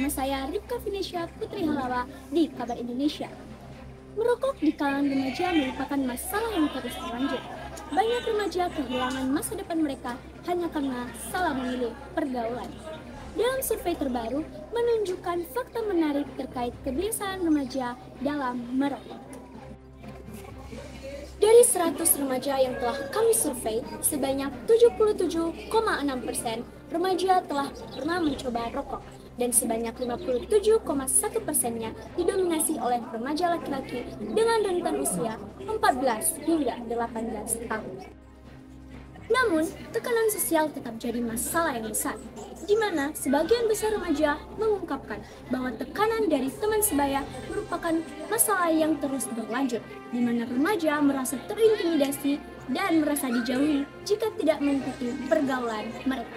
bersama saya Rifka Finesha Putri Halawa di Kabar Indonesia. Merokok di kalangan remaja merupakan masalah yang terus berlanjut. Banyak remaja kehilangan masa depan mereka hanya karena salah memilih pergaulan. Dalam survei terbaru menunjukkan fakta menarik terkait kebiasaan remaja dalam merokok. Dari 100 remaja yang telah kami survei, sebanyak 77,6% remaja telah pernah mencoba rokok, dan sebanyak 57,1%-nya didominasi oleh remaja laki-laki dengan rentan usia 14 hingga 18 tahun. Namun, tekanan sosial tetap jadi masalah yang besar, di mana sebagian besar remaja mengungkapkan bahwa tekanan dari teman sebaya merupakan masalah yang terus berlanjut, di mana remaja merasa terintimidasi dan merasa dijauhi jika tidak mengikuti pergaulan mereka.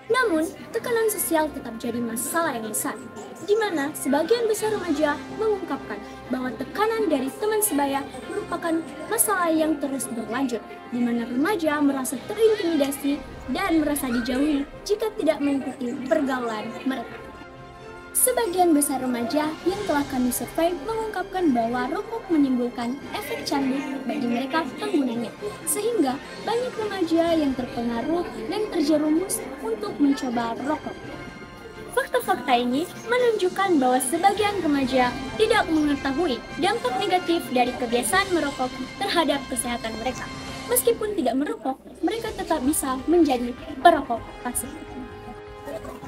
Namun, tekanan sosial tetap jadi masalah yang besar, di mana sebagian besar remaja mengungkapkan bahwa tekanan dari teman sebaya merupakan masalah yang terus berlanjut, di mana remaja merasa terintimidasi dan merasa dijauhi jika tidak mengikuti pergaulan mereka. Sebagian besar remaja yang telah kami survei mengungkapkan bahwa rokok menimbulkan efek candu bagi mereka penggunanya, sehingga banyak remaja yang terpengaruh dan terjerumus untuk mencoba rokok. Fakta-fakta ini menunjukkan bahwa sebagian remaja tidak mengetahui dampak negatif dari kebiasaan merokok terhadap kesehatan mereka. Meskipun tidak merokok, mereka tetap bisa menjadi perokok pasif.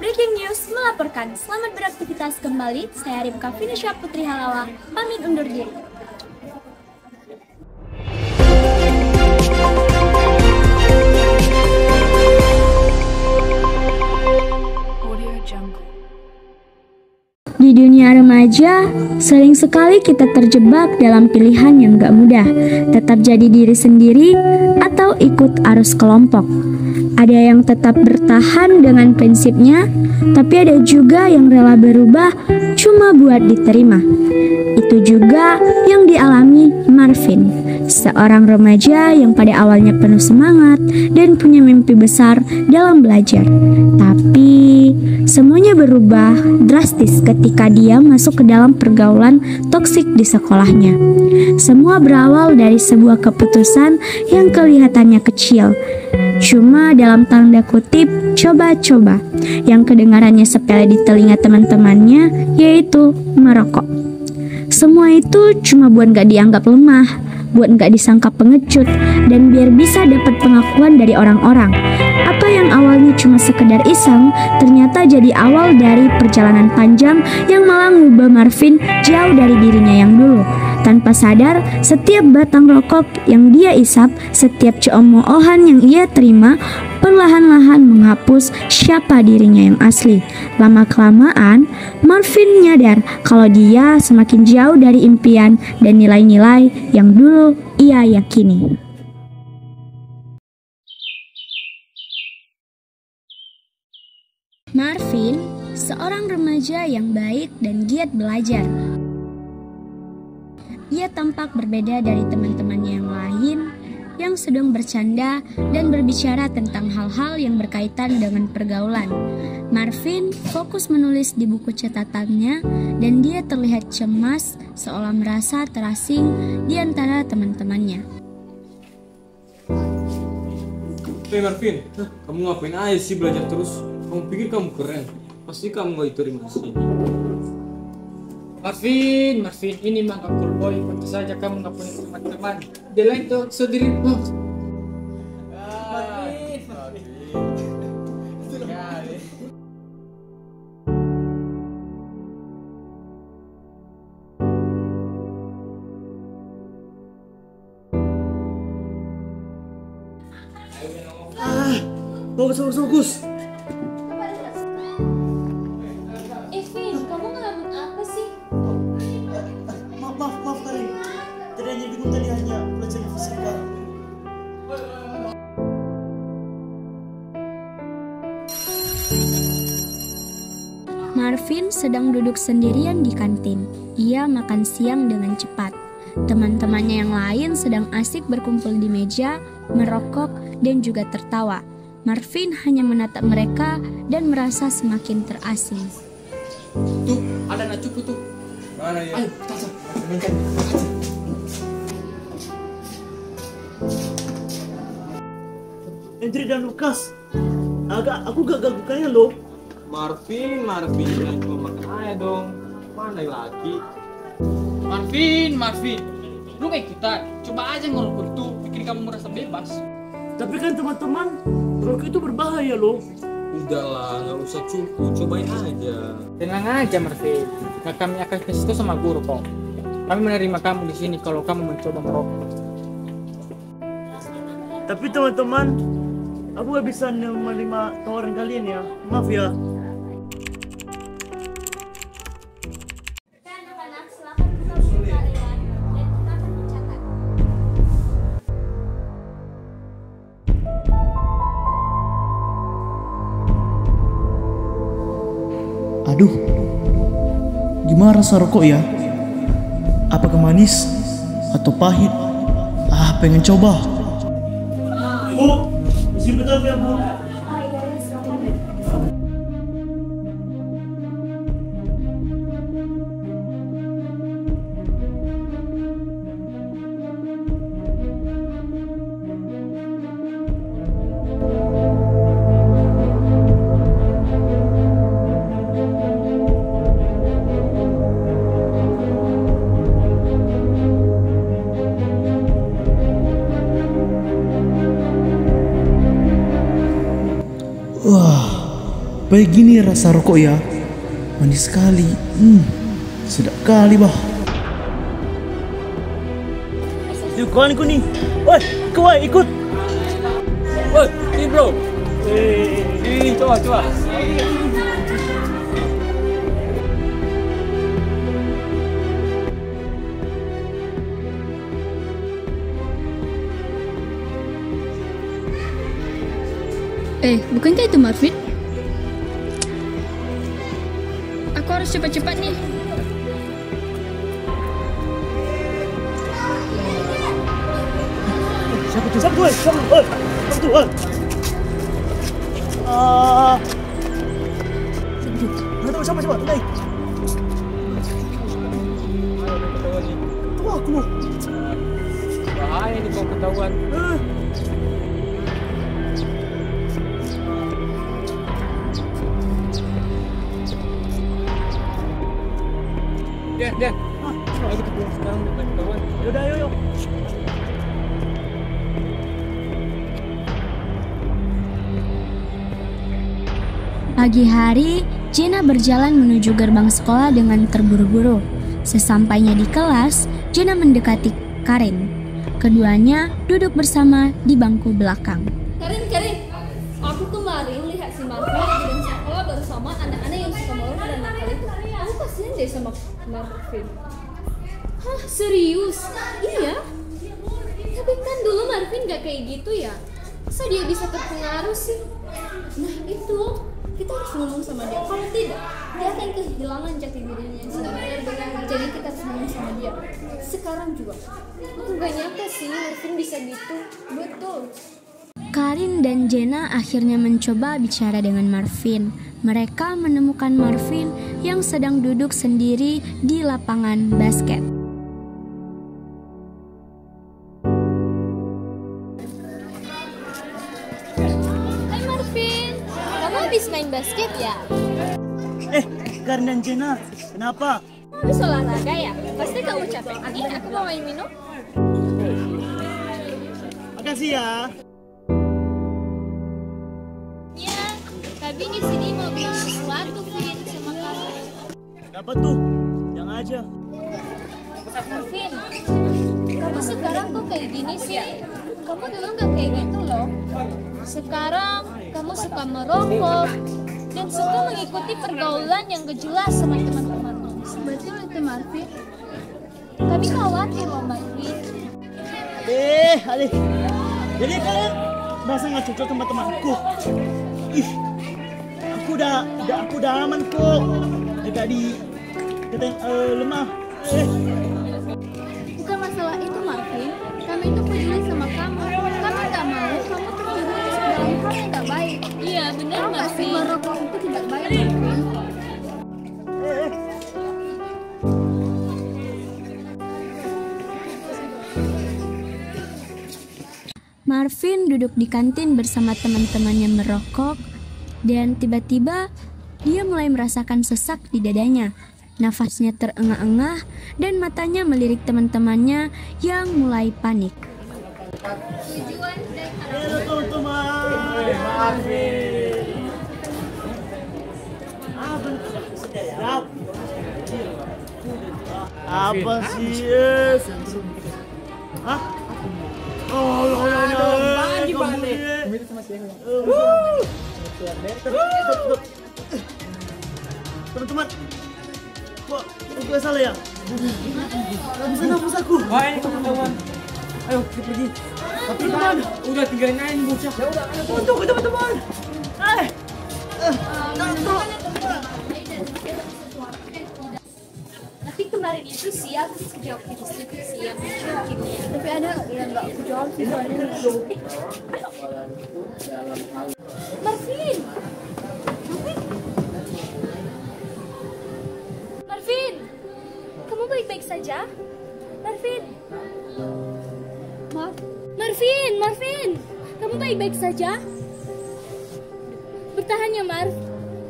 Breaking News melaporkan, selamat beraktivitas kembali. Saya Rifka Finesha Putri Halawa, pamit undur diri. Di dunia remaja, sering sekali kita terjebak dalam pilihan yang gak mudah, tetap jadi diri sendiri atau ikut arus kelompok. Ada yang tetap bertahan dengan prinsipnya, tapi ada juga yang rela berubah cuma buat diterima. Itu juga yang dialami Marvin, seorang remaja yang pada awalnya penuh semangat dan punya mimpi besar dalam belajar. Tapi semuanya berubah drastis ketika dia masuk ke dalam pergaulan toksik di sekolahnya. Semua berawal dari sebuah keputusan yang kelihatannya kecil, cuma dalam tanda kutip coba-coba, yang kedengarannya sepele di telinga teman-temannya, yaitu merokok. Semua itu cuma buat gak dianggap lemah, buat gak disangka pengecut, dan biar bisa dapat pengakuan dari orang-orang. Apa yang awalnya cuma sekedar iseng, ternyata jadi awal dari perjalanan panjang yang malah ngubah Marvin jauh dari dirinya yang dulu. Tanpa sadar, setiap batang rokok yang dia isap, setiap ceomohan yang ia terima, perlahan-lahan menghapus siapa dirinya yang asli. Lama-kelamaan, Marvin nyadar kalau dia semakin jauh dari impian dan nilai-nilai yang dulu ia yakini. Marvin, seorang remaja yang baik dan giat belajar. Ia tampak berbeda dari teman-temannya yang lain yang sedang bercanda dan berbicara tentang hal-hal yang berkaitan dengan pergaulan. Marvin fokus menulis di buku catatannya dan dia terlihat cemas, seolah merasa terasing di antara teman-temannya. Hey Marvin, kamu ngapain aja sih belajar terus? Kamu pikir kamu keren? Pasti kamu gak diterima di sini. Marvin, ini mah cool boy. Tentu saja kamu gak punya teman-teman. Dia lain tuh dirimu. Bagus. Vin, kamu ngelamun apa sih? Maaf Karin. Tadi hanya bingung, tadi hanya belajar fisika. Marvin sedang duduk sendirian di kantin. Ia makan siang dengan cepat. Teman-temannya yang lain sedang asik berkumpul di meja, merokok, dan juga tertawa. Marvin hanya menatap mereka dan merasa semakin terasing. ada anak cukup tuh. Mana ya? Ayo, kita mainkan. Andri dan Lukas. Aku gagal bukanya loh. Marvin, jangan cuma makan aja dong. Mana yang laki? Marvin, lu gak ikutan? Coba aja ngerokok tuh, bikin kamu merasa bebas. Tapi kan teman-teman, rokok itu berbahaya loh. Udahlah, nggak usah cukup, cobain aja. Tenang aja Marvin, nah, kami akan kasih tahu sama guru kok. Kami menerima kamu di sini kalau kamu mencoba merokok. Tapi teman-teman, aku gak bisa menerima tawaran kalian ya. Maaf ya. Anak-anak, silakan buka buku kalian dan kita akan mencatat. Aduh, gimana rasa rokok ya? Apakah manis atau pahit? Pengen coba. Bu, isi betul ya Bu. Wah, begini rasa rokok ya. Manis sekali. Sedap kali bah. Yuk kawan ikut nih. Woi, kawan ikut. Woi, ini bro. Eh, Ini coba. Bukankah itu Marvin? Aku harus cepat-cepat nih. Siapa tuh? Nggak tahu siapa? Naik. Wah, aku. Bahaya nih kalau ketahuan. Dan, ayo kita pulang sekarang udah ketahuan. Yaudah, ayo. Pagi hari, Jenna berjalan menuju gerbang sekolah dengan terburu-buru. Sesampainya di kelas, Jenna mendekati Karin. Keduanya duduk bersama di bangku belakang. Karin, aku kemarin lihat si Marvin lagi di sekolah bersama anak-anak yang suka merokok dan nakal itu. Aku kasihan deh sama Marvin. Hah, serius? Iya. Tapi kan dulu Marvin gak kayak gitu ya. Masa dia bisa terpengaruh sih? Nah itu, kita harus ngomong sama dia. Kalau tidak, dia akan kehilangan jati dirinya yang sebenarnya. Jadi kita harus ngomong sama dia. Sekarang juga. Aku gak nyangka sih Marvin bisa gitu. Betul. Karin dan Jenna akhirnya mencoba bicara dengan Marvin. Mereka menemukan Marvin yang sedang duduk sendiri di lapangan basket. Hai Marvin, kamu habis main basket ya? Karin dan Jenna, kenapa? Habis olahraga ya? Pasti kamu capek. Ini aku mau main minum. Makasih ya. Ya, tapi di sini mau bilang sesuatu Vin sama kamu. Dapat tuh, yang aja. Marvin, kamu sekarang kok kayak gini sih? Kamu dulu nggak kayak gitu loh. Sekarang kamu suka merokok dan suka mengikuti pergaulan yang gak jelas sama teman-teman. Betul itu Marvin. Kami khawatir loh Marvin. Alih. Jadi kalian merasa nggak cocok sama temanku? Ih, aku udah aman kok. Gak dikatain lemah. Bukan masalah itu Marvin. Kami itu peduli sama kamu. Kami nggak mau kamu terjerumus dalam hal yang nggak baik. Iya benar Marvin. Merokok itu tidak baik Marvin. Marvin duduk di kantin bersama teman-temannya merokok dan tiba-tiba dia mulai merasakan sesak di dadanya. Nafasnya terengah-engah dan matanya melirik teman-temannya yang mulai panik. Halo teman-teman. Apa sih? Hah? Oh, teman-teman, kok gue salah ya? Bisa nafas aku. Wah, ini teman-teman. Ayo kita pergi. Tapi teman, udah tinggalin aja nih bocah. Ya udah, Tunggu teman-teman. Tapi kemarin itu sih aku jawab di situ sih yang kimia. Tapi ada yang nggak aku jawab sih soalnya. Marvin, Marvin, kamu baik-baik saja? Marvin, Marvin, kamu baik-baik saja? Bertahan ya, Marv.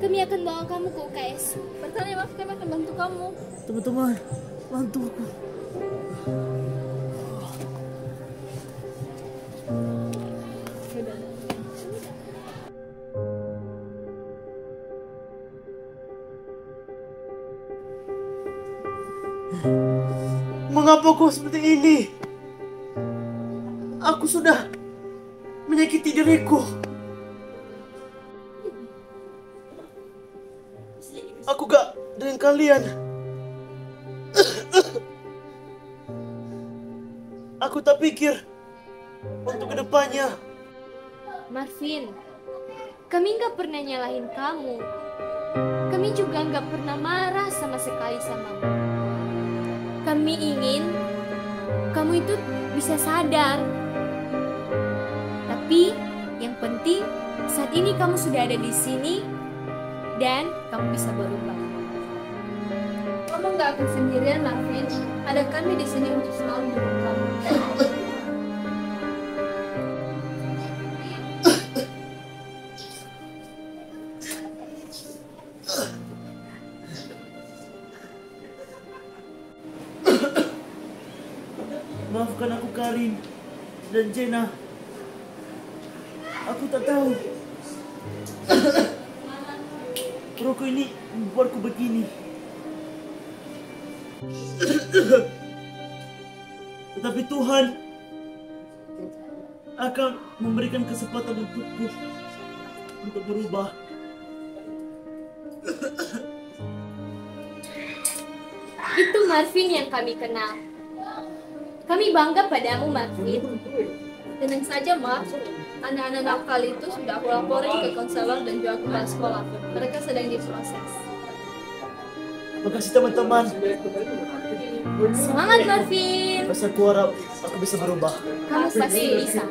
Kami akan bawa kamu ke UKS. Bertahan ya, Marv. Kami akan bantu kamu. Teman-teman, bantu aku. Mengapa kau seperti ini? Aku sudah menyakiti diriku. Aku gak dengan kalian. Aku tak pikir untuk kedepannya. Marvin, kami nggak pernah nyalahin kamu. Kami juga nggak pernah marah sama sekali sama kamu. Kami ingin kamu itu bisa sadar. Tapi yang penting saat ini kamu sudah ada di sini dan kamu bisa berubah. Kamu nggak akan sendirian, Marvin. Ada kami di sini untuk selalu mendukung kamu. Maafkan aku Karin dan Jenna. Aku tak tahu. Rokok ini membuatku begini. Tetapi Tuhan akan memberikan kesempatan untukku untuk berubah. Itu Marvin yang kami kenal. Kami bangga padamu, Marvin. Tenang saja, Mas. Anak-anak nakal itu sudah aku laporin ke konselor dan juga kepala sekolah. Mereka sedang diproses. Makasih teman-teman. Semangat, Marvin. Pas aku harap aku bisa berubah. Kamu pasti bisa.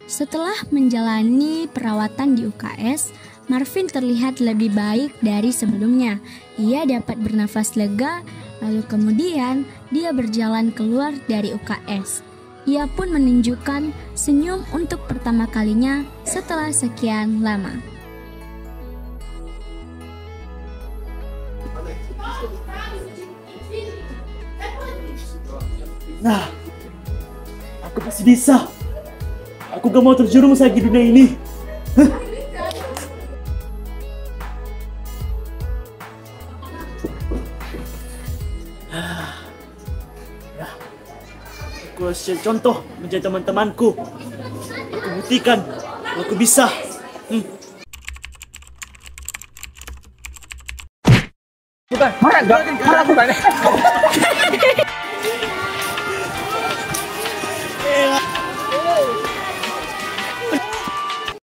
Setelah menjalani perawatan di UKS, Marvin terlihat lebih baik dari sebelumnya. Ia dapat bernafas lega, lalu kemudian dia berjalan keluar dari UKS. Ia pun menunjukkan senyum untuk pertama kalinya setelah sekian lama. Nah, aku pasti bisa. Aku gak mau terjerumus lagi di dunia ini. Aku harus jadi contoh menjadi teman-temanku. Aku buktikan aku bisa. Bukan, marah bukan.